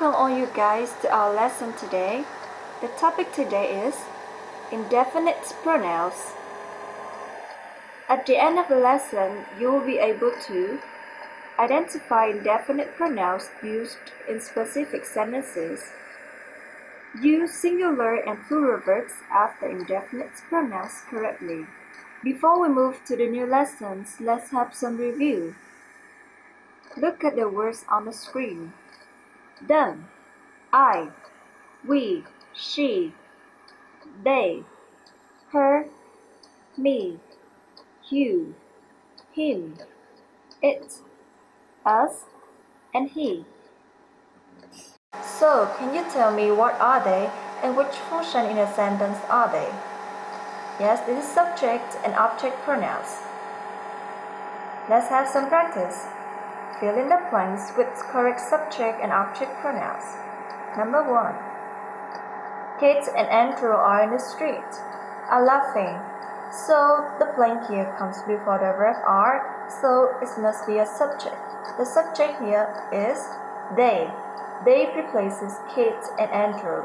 Welcome all you guys to our lesson today. The topic today is indefinite pronouns. At the end of the lesson, you will be able to identify indefinite pronouns used in specific sentences. Use singular and plural verbs after indefinite pronouns correctly. Before we move to the new lessons, let's have some review. Look at the words on the screen. Them, I, we, she, they, her, me, you, him, it, us, and he. So, can you tell me what are they and which function in a sentence are they? Yes, this is subject and object pronouns. Let's have some practice. Fill in the blanks with correct subject and object pronouns. Number 1. Kate and Andrew are in the street, are laughing. So the blank here comes before the verb are, so it must be a subject. The subject here is they. They replaces Kate and Andrew.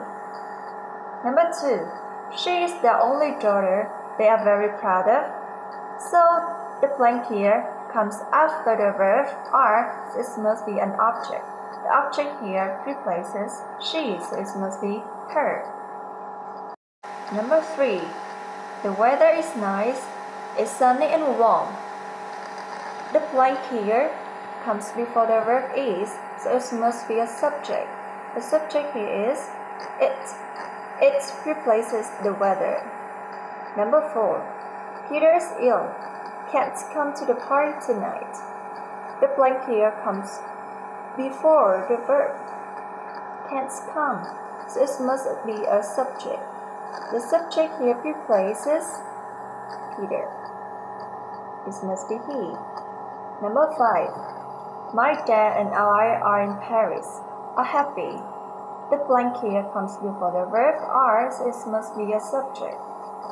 Number 2. She is their only daughter they are very proud of. So the blank here comes after the verb are, so it must be an object. The object here replaces she, so it must be her. Number 3. The weather is nice, it's sunny and warm. The blank here comes before the verb is, so it must be a subject. The subject here is it. It replaces the weather. Number 4. Peter is ill. Can't come to the party tonight. The blank here comes before the verb can't come, so it must be a subject. The subject here replaces Peter. This must be he. Number 5. My dad and I are in Paris, are happy. The blank here comes before the verb are, so it must be a subject.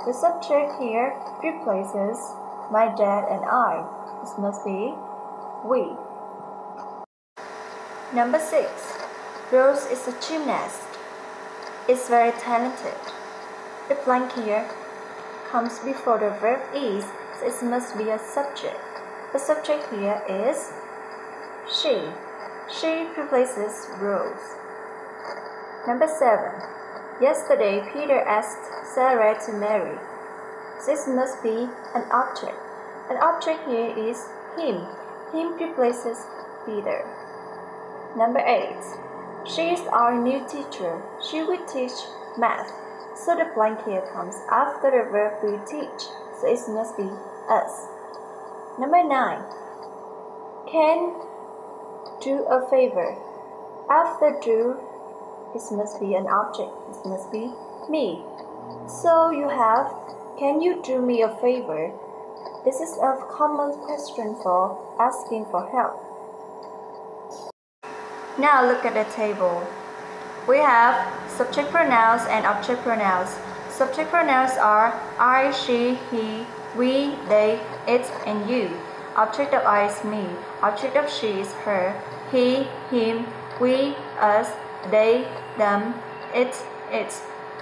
The subject here replaces my dad and I. This must be we. Number 6. Rose is a gymnast. Is very talented. The blank here comes before the verb is, so it must be a subject. The subject here is she. She replaces Rose. Number 7. Yesterday, Peter asked Sarah to marry. This must be an object. An object here is him. Him replaces Peter. Number 8. She is our new teacher. She will teach math. So the blank here comes after the verb will teach. So it must be us. Number 9. Can do a favor. After do, it must be an object. It must be me. So you have, can you do me a favor? This is a common question for asking for help. Now look at the table. We have subject pronouns and object pronouns. Subject pronouns are I, she, he, we, they, it, and you. Object of I is me. Object of she is her, he, him, we, us, they, them, it,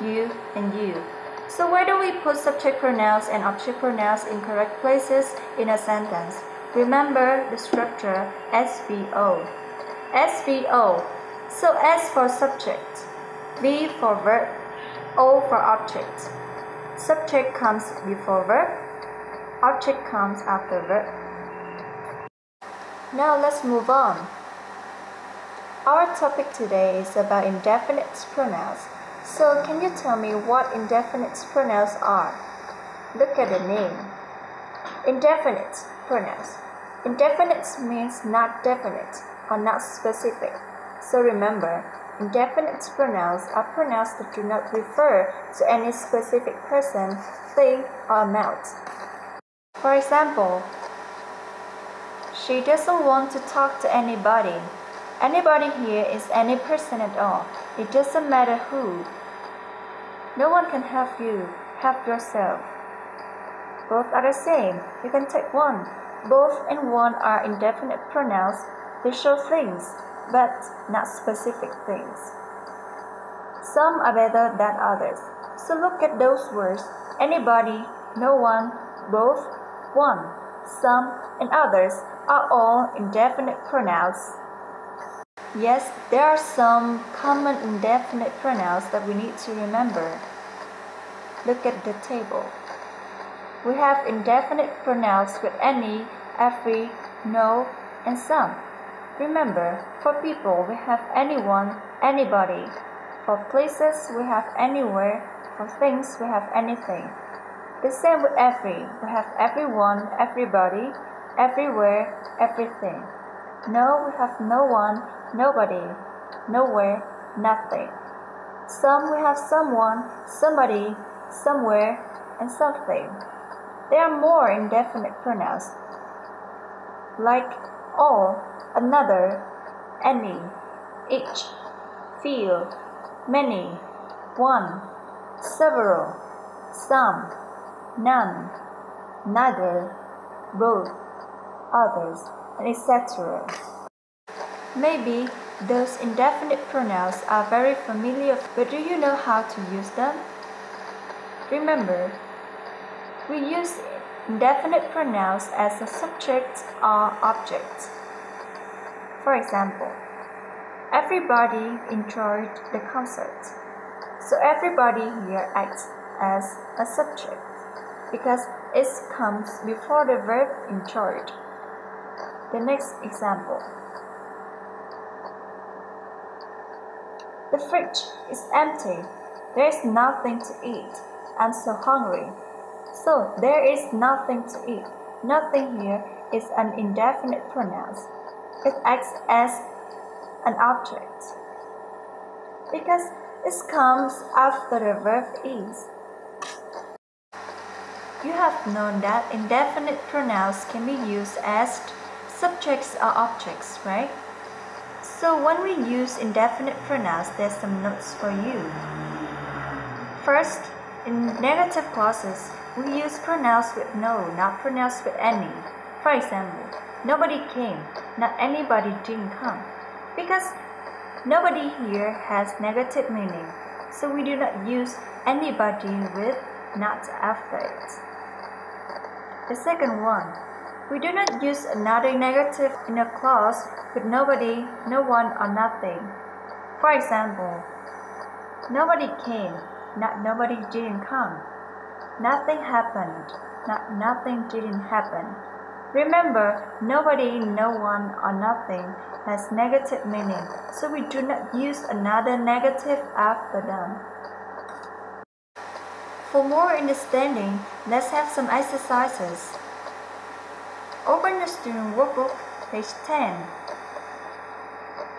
you, and you. So where do we put subject pronouns and object pronouns in correct places in a sentence? Remember the structure SVO. SVO. So S for subject, V for verb, O for object. Subject comes before verb, object comes after verb. Now let's move on. Our topic today is about indefinite pronouns. So can you tell me what indefinite pronouns are? Look at the name. Indefinite pronouns. Indefinite means not definite or not specific. So remember, indefinite pronouns are pronouns that do not refer to any specific person, thing, or amount. For example, she doesn't want to talk to anybody. Anybody here is any person at all. It doesn't matter who. No one can help you. Help yourself. Both are the same. You can take one. Both and one are indefinite pronouns. They show things. but not specific things. Some are better than others. So look at those words: anybody, no one, both, one, some, and others are all indefinite pronouns. Yes, there are some common indefinite pronouns that we need to remember. Look at the table. We have indefinite pronouns with any, every, no, and some. Remember, for people we have anyone, anybody. For places we have anywhere. For things we have anything. The same with every. We have everyone, everybody, everywhere, everything. No, we have no one, nobody, nowhere, nothing. Some we have someone, somebody, somewhere, and something. There are more indefinite pronouns, like all, another, any, each, few, many, one, several, some, none, neither, both, others, and etc. Maybe those indefinite pronouns are very familiar, but do you know how to use them? Remember, we use indefinite pronouns as a subject or object. For example, everybody enjoyed the concert. So everybody here acts as a subject because it comes before the verb enjoyed. The next example. The fridge is empty. There is nothing to eat. I'm so hungry. So there is nothing to eat. Nothing here is an indefinite pronoun. It acts as an object because it comes after the verb is. You have known that indefinite pronouns can be used as subjects or objects, right? So when we use indefinite pronouns, there's some notes for you. First, in negative clauses, we use pronouns with no, not pronouns with any. For example, nobody came, not anybody didn't come. Because nobody here has negative meaning, so we do not use anybody with not after it. The second one, we do not use another negative in a clause with nobody, no one, or nothing. For example, nobody came, not nobody didn't come. Nothing happened, not nothing didn't happen. Remember, nobody, no one, or nothing has negative meaning, so we do not use another negative after them. For more understanding, let's have some exercises. Open the student workbook, page 10.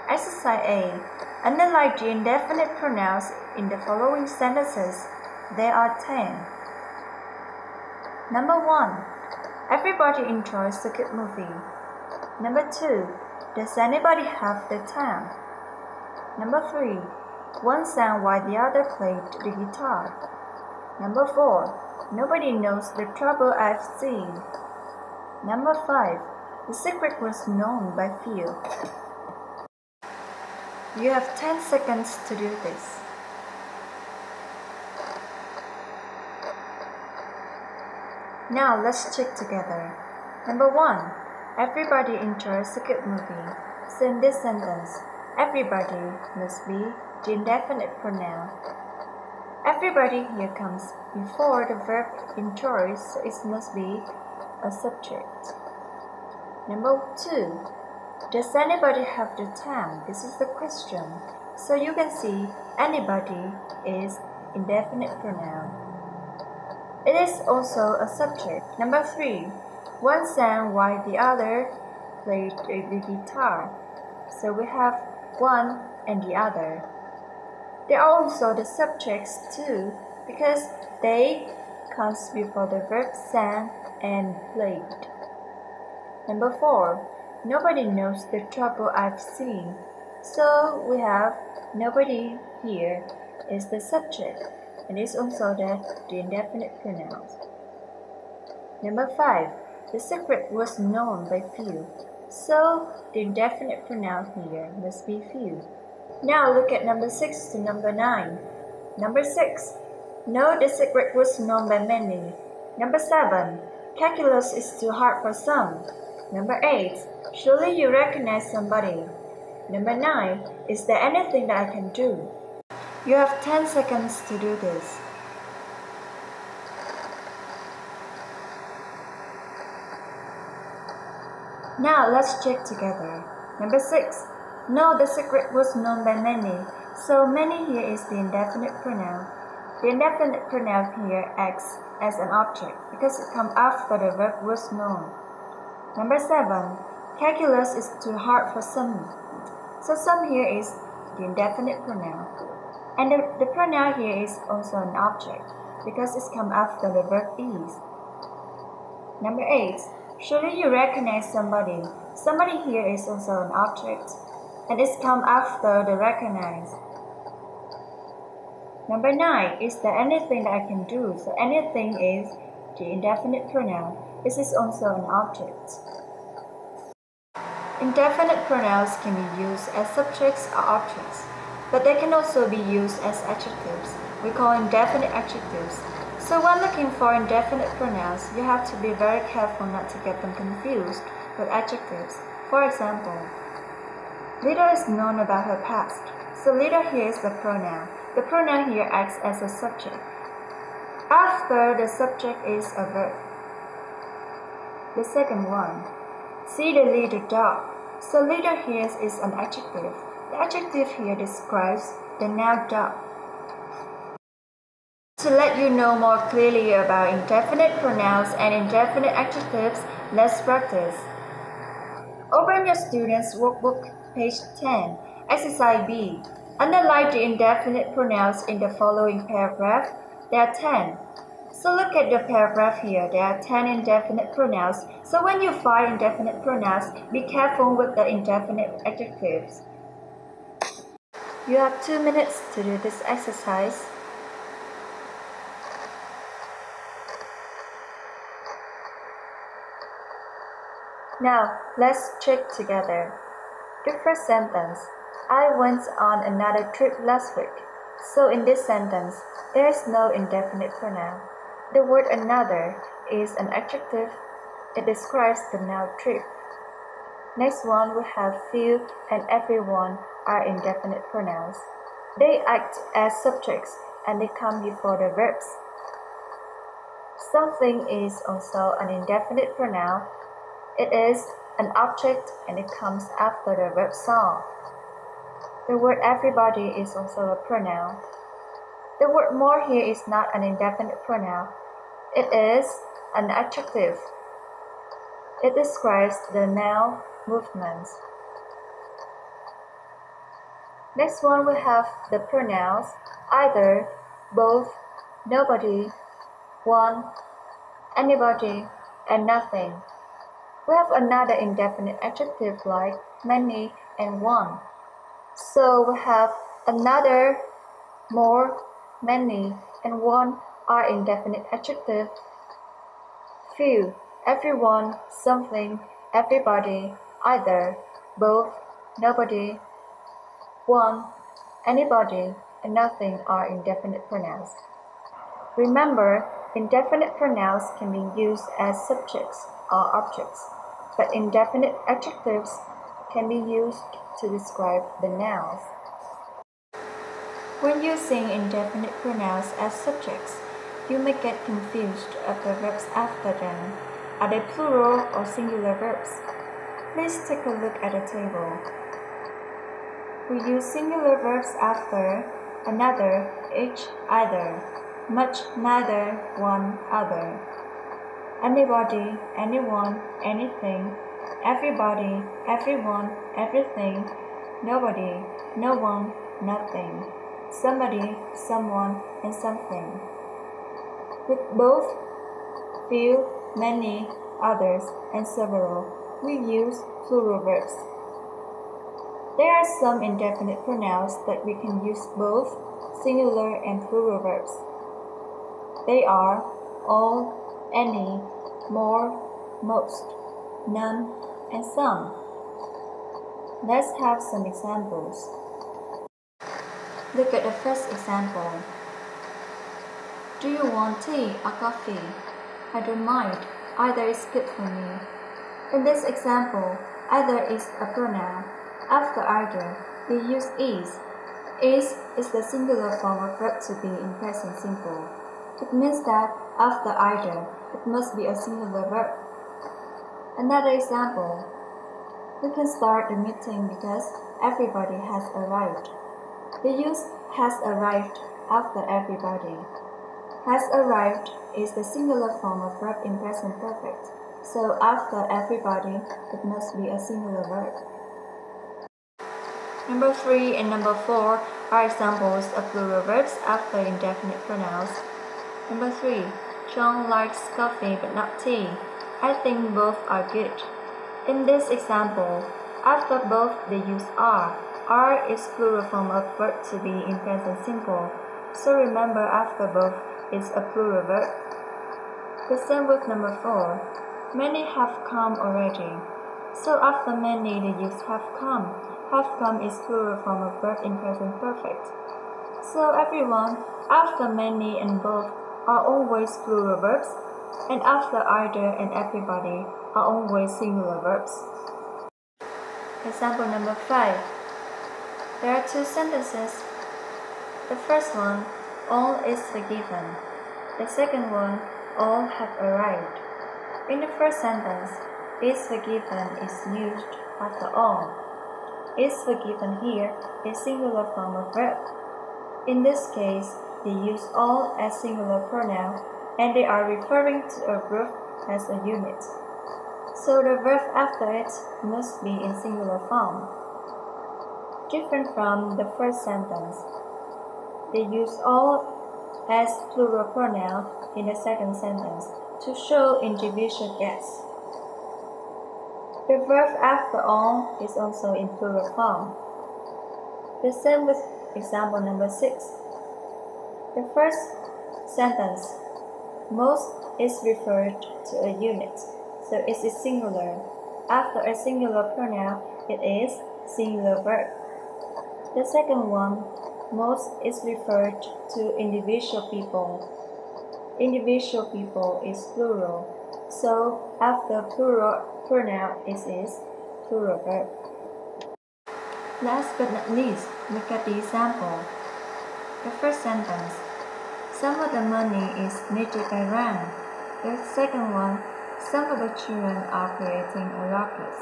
Exercise A. Underline the indefinite pronouns in the following sentences. There are 10. Number 1. Everybody enjoys a good movie. Number 2. Does anybody have the time? Number 3. One sang while the other played the guitar. Number 4. Nobody knows the trouble I've seen. Number 5. The secret was known by few. You have 10 seconds to do this. Now let's check together. Number 1. Everybody enjoys a good movie. So in this sentence, everybody must be the indefinite pronoun. Everybody here comes before the verb enjoys, so it must be a subject. Number 2. Does anybody have the time? This is the question. So you can see anybody is indefinite pronoun. It is also a subject. Number 3. One sang while the other played the guitar. So we have one and the other. They are also the subjects too, because they comes before the verb sang and played. Number 4. Nobody knows the trouble I've seen. So we have nobody here is the subject, and is also the indefinite pronoun. Number 5. The secret was known by few. So the indefinite pronoun here must be few. Now look at number 6 to number 9. Number 6. No, the secret was known by many. Number 7. Calculus is too hard for some. Number 8. Surely you recognize somebody. Number 9. Is there anything that I can do? You have 10 seconds to do this. Now let's check together. Number 6. No, the secret was known by many. So many here is the indefinite pronoun. The indefinite pronoun here acts as an object because it comes after the verb was known. Number 7. Calculus is too hard for some. So some here is the indefinite pronoun. And the pronoun here is also an object because it's come after the verb is. Number 8. Surely you recognize somebody. Somebody here is also an object and it's come after the recognize. Number 9. Is there anything that I can do? So anything is the indefinite pronoun. This is also an object. Indefinite pronouns can be used as subjects or objects, but they can also be used as adjectives. We call indefinite adjectives. So when looking for indefinite pronouns, you have to be very careful not to get them confused with adjectives. For example, Lida is known about her past. So Lida here is the pronoun. The pronoun here acts as a subject. After the subject is a verb. The second one, see the little dog. So little here is an adjective. The adjective here describes the noun dog. To let you know more clearly about indefinite pronouns and indefinite adjectives, let's practice. Open your students' workbook, page 10, exercise B. Underline the indefinite pronouns in the following paragraph. There are 10. So look at the paragraph here. There are 10 indefinite pronouns. So when you find indefinite pronouns, be careful with the indefinite adjectives. You have 2 minutes to do this exercise. Now, let's check together. The first sentence, I went on another trip last week. So in this sentence, there is no indefinite pronoun. The word another is an adjective. It describes the noun trip. Next one, we have few and everyone are indefinite pronouns. They act as subjects and they come before the verbs. Something is also an indefinite pronoun. It is an object and it comes after the verb saw. The word everybody is also a pronoun. The word more here is not an indefinite pronoun. It is an adjective. It describes the noun movements. Next one we have the pronouns either, both, nobody, one, anybody, and nothing. We have another indefinite adjective like many and one. So we have another, more, many, and one are indefinite adjective. Few, everyone, something, everybody, either, both, nobody, one, anybody, and nothing are indefinite pronouns. Remember, indefinite pronouns can be used as subjects or objects, but indefinite adjectives can be used to describe the nouns. When using indefinite pronouns as subjects, you may get confused of the verbs after them. Are they plural or singular verbs? Please take a look at the table. We use singular verbs after another, each, either, much, neither, one, other. Anybody, anyone, anything, everybody, everyone, everything, nobody, no one, nothing, somebody, someone, and something. With both, few, many, others, and several, we use plural verbs. There are some indefinite pronouns that we can use both singular and plural verbs. They are all, any, more, most, none, and some. Let's have some examples. Look at the first example. Do you want tea or coffee? I don't mind. Either is good for me. In this example, either is a pronoun. After either, we use is. Is the singular form of verb to be in present simple. It means that after either, it must be a singular verb. Another example. We can start the meeting because everybody has arrived. We use has arrived after everybody. Has arrived is the singular form of verb in present perfect. So after everybody, it must be a singular verb. Number 3 and number 4 are examples of plural verbs after indefinite pronouns. Number 3. John likes coffee but not tea. I think both are good. In this example, after both they use are. Are is plural form of verb to be in present simple. So remember after both is a plural verb. The same with number 4. Many have come already. So after many they use have come. Have come is plural form of verb in present perfect. So everyone, after many and both are always plural verbs, and after either and everybody are always singular verbs. Example number 5. There are two sentences. The first one, all is forgiven. The second one, all have arrived. In the first sentence, is forgiven is used after all. Is forgiven here is singular form of verb. In this case, they use all as singular pronoun and they are referring to a group as a unit. So the verb after it must be in singular form. Different from the first sentence, they use all as plural pronoun in the second sentence to show individual guests. The verb after all is also in plural form. The same with example number 6. The first sentence, most is referred to a unit, so it is singular. After a singular pronoun, it is singular verb. The second one, most is referred to individual people. Individual people is plural, so after plural pronoun it is plural verb. Last but not least, look at the example. The first sentence, some of the money is needed by Ran. The second one, some of the children are creating a ruckus.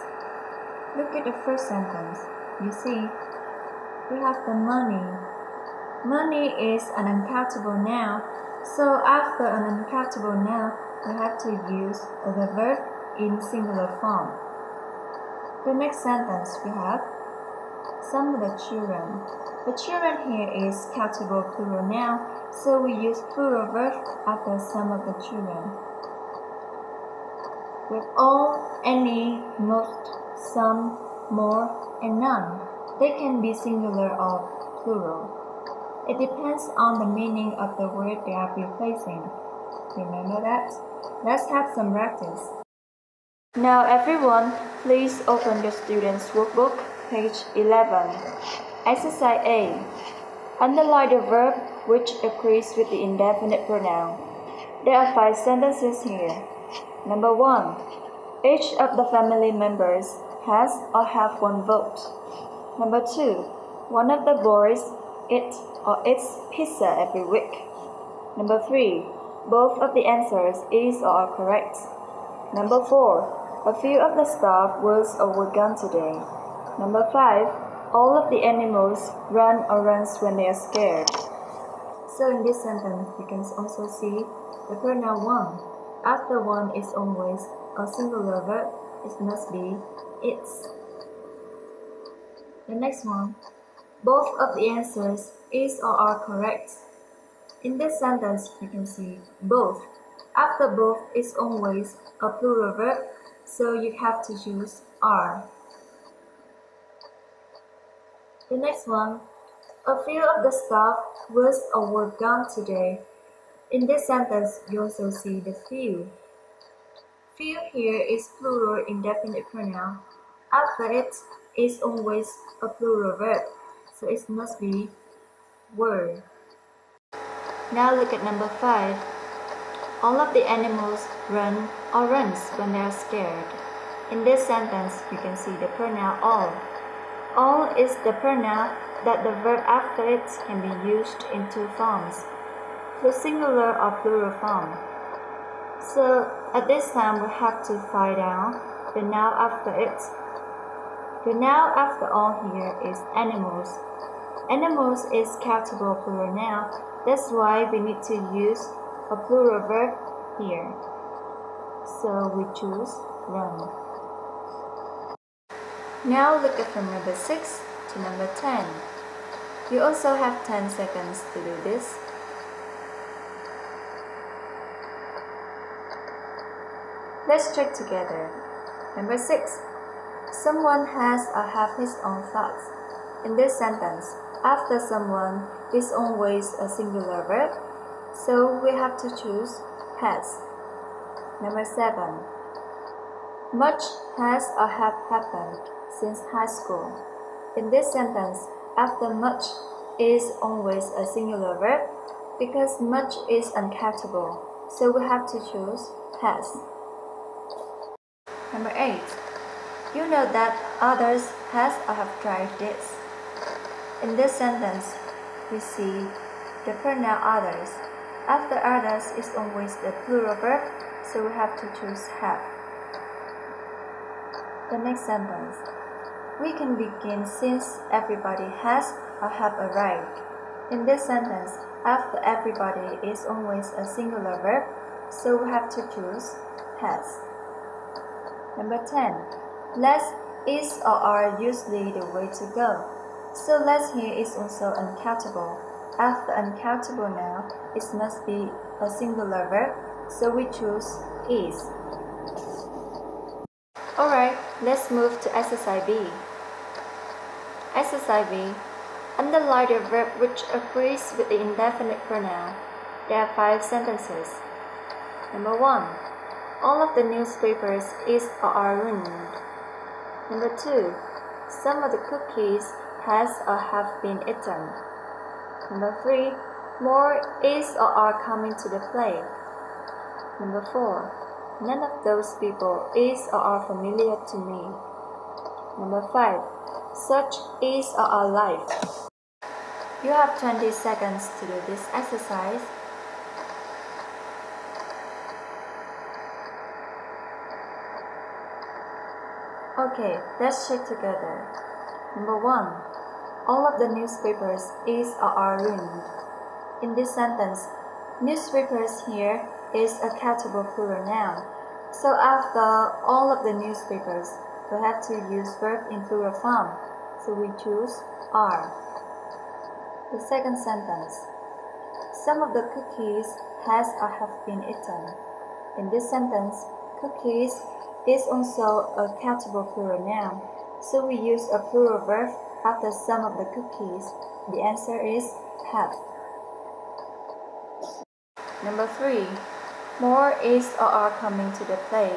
Look at the first sentence. You see, we have the money. Money is an uncountable noun, so after an uncountable noun, we have to use the verb in singular form. The next sentence we have some of the children. The children here is countable plural noun, so we use plural verb after some of the children. With all, any, most, some, more, and none, they can be singular or plural. It depends on the meaning of the word they are replacing. Remember that? Let's have some practice. Now everyone, please open your student's workbook, page 11. Exercise A. Underline the verb which agrees with the indefinite pronoun. There are 5 sentences here. Number 1. Each of the family members has or have 1 vote. Number 2. One of the boys eats or eats pizza every week. Number 3. Both of the answers is or are correct. Number 4. A few of the staff was overgone today. Number 5. All of the animals run or runs when they are scared. So in this sentence, you can also see the pronoun one. After one is always a singular verb. It must be its. The next one. Both of the answers is or are correct. In this sentence, you can see both. After both is always a plural verb, so you have to use are. The next one, a few of the staff was or were gone today. In this sentence, you also see the few. Few here is plural indefinite pronoun. After it, is always a plural verb, so it must be were. Now look at number 5. All of the animals run or runs when they are scared. In this sentence, you can see the pronoun all. All is the pronoun that the verb after it can be used in two forms, the singular or plural form. So at this time, we have to find out the noun after it. The noun after all here is animals. Animals is countable plural noun. That's why we need to use a plural verb here. So we choose run. Now look at from number 6 to number 10. You also have 10 seconds to do this. Let's check together. Number 6. Someone has or have his own thoughts. In this sentence, after someone is always a singular verb, so we have to choose has. Number 7. Much has or have happened since high school. In this sentence, after much is always a singular verb because much is uncountable, so we have to choose has. Number 8. You know that others has or have tried this. In this sentence, we see the pronoun others. After others is always the plural verb, so we have to choose have. The next sentence. We can begin since everybody has or have arrived. In this sentence, after everybody is always a singular verb, so we have to choose has. Number 10. Less is or are usually the way to go. So less here is also uncountable. After uncountable now, it must be a singular verb, so we choose is. Alright, let's move to exercise B. Exercise B. Underline the verb which agrees with the indefinite pronoun. There are 5 sentences. Number 1. All of the newspapers is or are ruined. Number 2. Some of the cookies has or have been eaten. Number 3. More is or are coming to the play. Number 4. None of those people is or are familiar to me. Number 5. Such is or are life. You have 20 seconds to do this exercise. Okay, let's check together. Number 1. All of the newspapers is or are ruined. In this sentence, newspapers here is a countable plural noun. So after all of the newspapers, we have to use verb in plural form. So we choose are. The second sentence. Some of the cookies has or have been eaten. In this sentence, cookies is also a countable plural noun, so we use a plural verb after some of the cookies. The answer is have. Number 3. More is or are coming to the play.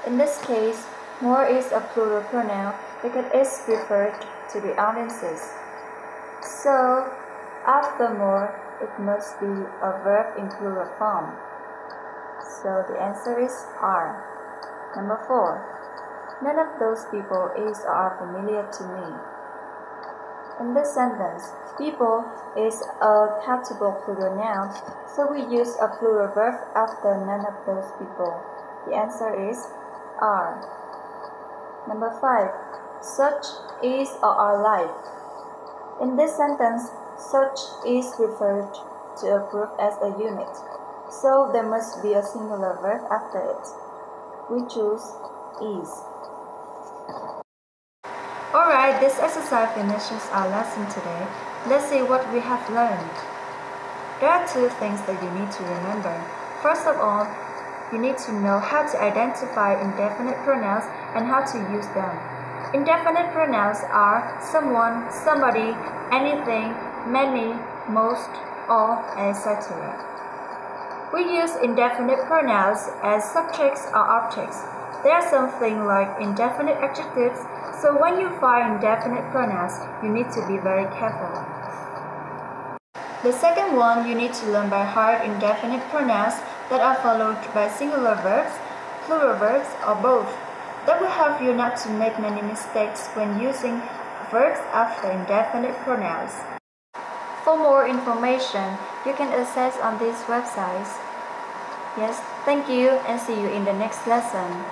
In this case, more is a plural pronoun because it's referred to the audiences. So, after more, it must be a verb in plural form. So the answer is are. Number 4. None of those people is or are familiar to me. In this sentence, people is a countable plural noun, so we use a plural verb after none of those people. The answer is are. Number 5. Such is or are life. In this sentence, such is referred to a group as a unit, so there must be a singular verb after it. We choose is. Alright, this exercise finishes our lesson today. Let's see what we have learned. There are 2 things that you need to remember. First of all, you need to know how to identify indefinite pronouns and how to use them. Indefinite pronouns are someone, somebody, anything, many, most, all, etc. We use indefinite pronouns as subjects or objects. There are something like indefinite adjectives, so when you find indefinite pronouns, you need to be very careful. The second one, you need to learn by heart indefinite pronouns that are followed by singular verbs, plural verbs, or both. That will help you not to make many mistakes when using verbs after indefinite pronouns. For more information, you can access on these websites. Yes, thank you and see you in the next lesson.